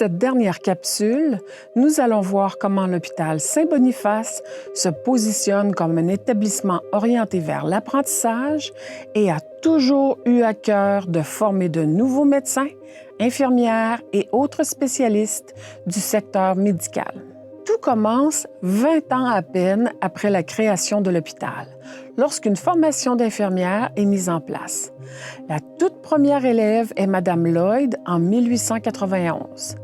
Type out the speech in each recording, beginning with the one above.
cette dernière capsule, nous allons voir comment l'hôpital Saint-Boniface se positionne comme un établissement orienté vers l'apprentissage et a toujours eu à cœur de former de nouveaux médecins, infirmières et autres spécialistes du secteur médical. Tout commence 20 ans à peine après la création de l'hôpital, lorsqu'une formation d'infirmière est mise en place. La toute première élève est Mme Lloyd en 1891.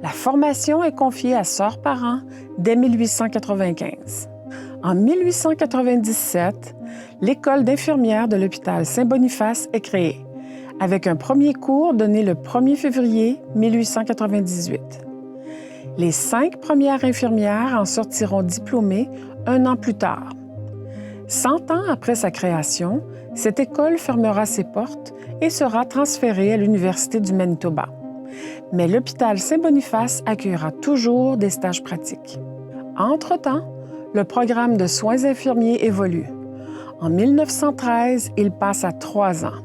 La formation est confiée à Sœur Parent dès 1895. En 1897, l'école d'infirmière de l'hôpital Saint-Boniface est créée, avec un premier cours donné le 1er février 1898. Les 5 premières infirmières en sortiront diplômées un an plus tard. 100 ans après sa création, cette école fermera ses portes et sera transférée à l'Université du Manitoba. Mais l'hôpital Saint-Boniface accueillera toujours des stages pratiques. Entre-temps, le programme de soins infirmiers évolue. En 1913, il passe à 3 ans.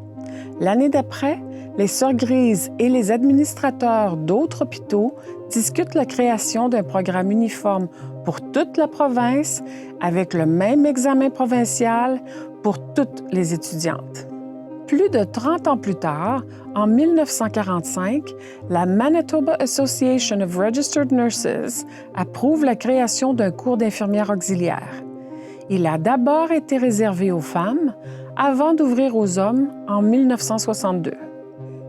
L'année d'après, les Sœurs Grises et les administrateurs d'autres hôpitaux discutent la création d'un programme uniforme pour toute la province avec le même examen provincial pour toutes les étudiantes. Plus de 30 ans plus tard, en 1945, la Manitoba Association of Registered Nurses approuve la création d'un cours d'infirmière auxiliaire. Il a d'abord été réservé aux femmes avant d'ouvrir aux hommes en 1962.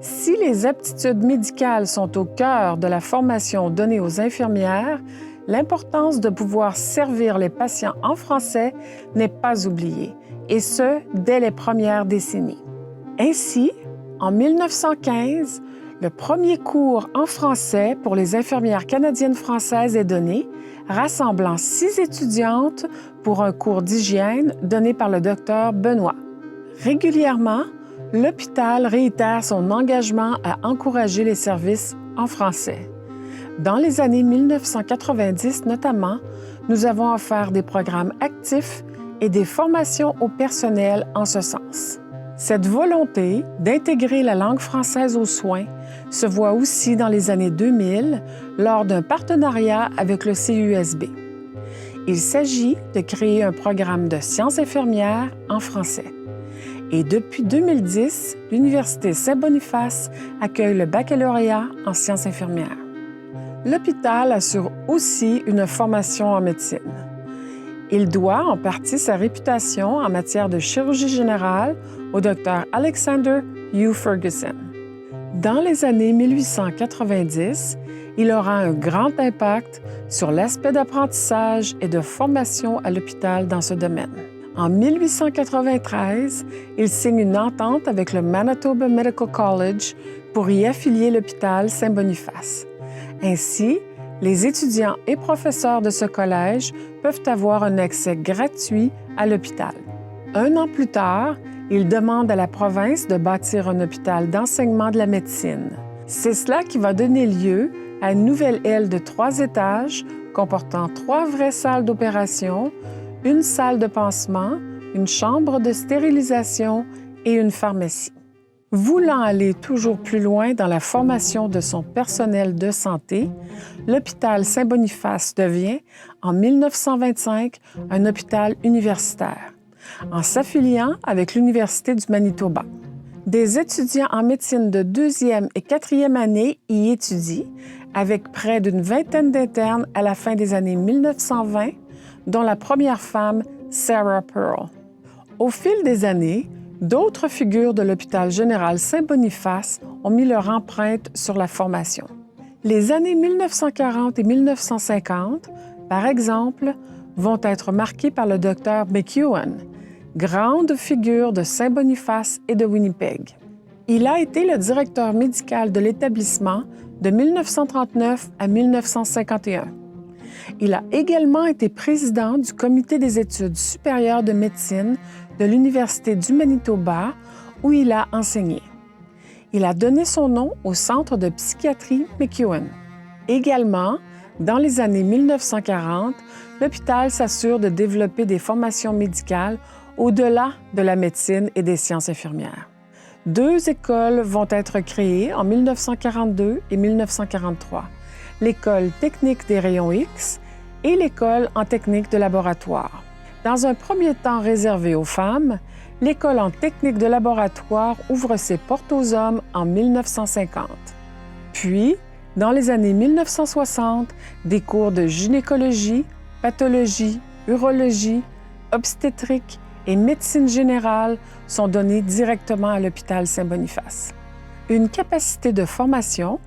Si les aptitudes médicales sont au cœur de la formation donnée aux infirmières, l'importance de pouvoir servir les patients en français n'est pas oubliée, et ce, dès les premières décennies. Ainsi, en 1915, le premier cours en français pour les infirmières canadiennes françaises est donné, rassemblant 6 étudiantes pour un cours d'hygiène donné par le docteur Benoît. Régulièrement, l'hôpital réitère son engagement à encourager les services en français. Dans les années 1990 notamment, nous avons offert des programmes actifs et des formations au personnel en ce sens. Cette volonté d'intégrer la langue française aux soins se voit aussi dans les années 2000 lors d'un partenariat avec le CUSB. Il s'agit de créer un programme de sciences infirmières en français. Et depuis 2010, l'Université Saint-Boniface accueille le baccalauréat en sciences infirmières. L'hôpital assure aussi une formation en médecine. Il doit en partie sa réputation en matière de chirurgie générale au Dr Alexander Hugh Ferguson. Dans les années 1890, il aura un grand impact sur l'aspect d'apprentissage et de formation à l'hôpital dans ce domaine. En 1893, il signe une entente avec le Manitoba Medical College pour y affilier l'hôpital Saint-Boniface. Ainsi, les étudiants et professeurs de ce collège peuvent avoir un accès gratuit à l'hôpital. 1 an plus tard, il demande à la province de bâtir un hôpital d'enseignement de la médecine. C'est cela qui va donner lieu à une nouvelle aile de 3 étages comportant 3 vraies salles d'opération, une salle de pansement, une chambre de stérilisation et une pharmacie. Voulant aller toujours plus loin dans la formation de son personnel de santé, l'hôpital Saint-Boniface devient, en 1925, un hôpital universitaire, en s'affiliant avec l'Université du Manitoba. Des étudiants en médecine de 2e et 4e année y étudient, avec près d'une vingtaine d'internes à la fin des années 1920, dont la première femme, Sarah Pearl. Au fil des années, d'autres figures de l'hôpital général Saint-Boniface ont mis leur empreinte sur la formation. Les années 1940 et 1950, par exemple, vont être marquées par le docteur McEwen, grande figure de Saint-Boniface et de Winnipeg. Il a été le directeur médical de l'établissement de 1939 à 1951. Il a également été président du Comité des études supérieures de médecine de l'Université du Manitoba, où il a enseigné. Il a donné son nom au Centre de psychiatrie McEwen. Également, dans les années 1940, l'hôpital s'assure de développer des formations médicales au-delà de la médecine et des sciences infirmières. 2 écoles vont être créées en 1942 et 1943, l'école technique des rayons X et l'école en technique de laboratoire. Dans un premier temps réservé aux femmes, l'école en technique de laboratoire ouvre ses portes aux hommes en 1950. Puis, dans les années 1960, des cours de gynécologie, pathologie, urologie, obstétrique et médecine générale sont donnés directement à l'hôpital Saint-Boniface. Une capacité de formation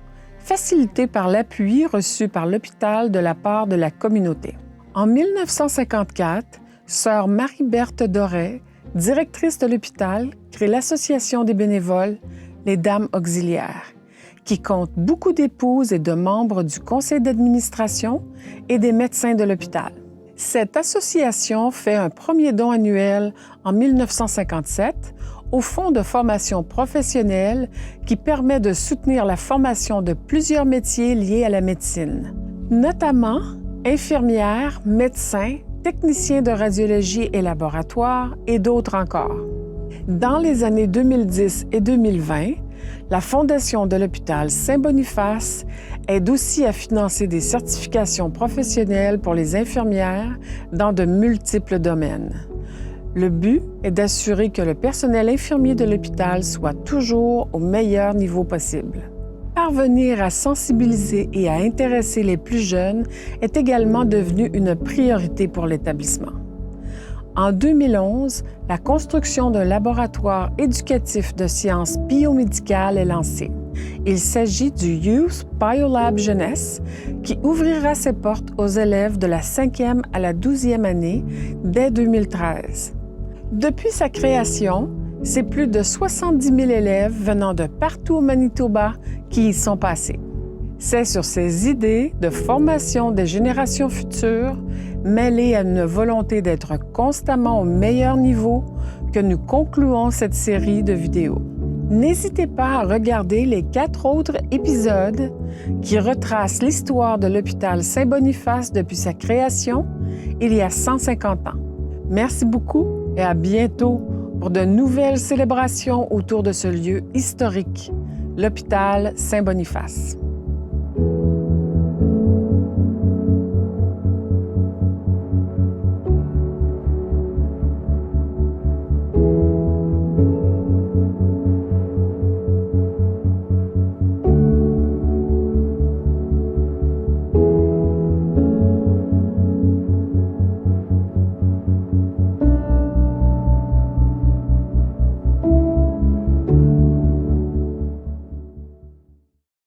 facilitée par l'appui reçu par l'hôpital de la part de la communauté. En 1954, sœur Marie-Berthe Doré, directrice de l'hôpital, crée l'Association des bénévoles, les Dames auxiliaires, qui compte beaucoup d'épouses et de membres du conseil d'administration et des médecins de l'hôpital. Cette association fait un premier don annuel en 1957 au Fonds de formation professionnelle qui permet de soutenir la formation de plusieurs métiers liés à la médecine, notamment infirmières, médecins, techniciens de radiologie et laboratoire et d'autres encore. Dans les années 2010 et 2020, la Fondation de l'hôpital Saint-Boniface aide aussi à financer des certifications professionnelles pour les infirmières dans de multiples domaines. Le but est d'assurer que le personnel infirmier de l'hôpital soit toujours au meilleur niveau possible. Parvenir à sensibiliser et à intéresser les plus jeunes est également devenu une priorité pour l'établissement. En 2011, la construction d'un laboratoire éducatif de sciences biomédicales est lancée. Il s'agit du Youth Biolab Jeunesse qui ouvrira ses portes aux élèves de la 5e à la 12e année dès 2013. Depuis sa création, c'est plus de 70 000 élèves venant de partout au Manitoba qui y sont passés. C'est sur ces idées de formation des générations futures, mêlées à une volonté d'être constamment au meilleur niveau, que nous concluons cette série de vidéos. N'hésitez pas à regarder les 4 autres épisodes qui retracent l'histoire de l'hôpital Saint-Boniface depuis sa création, il y a 150 ans. Merci beaucoup et à bientôt pour de nouvelles célébrations autour de ce lieu historique, l'hôpital Saint-Boniface.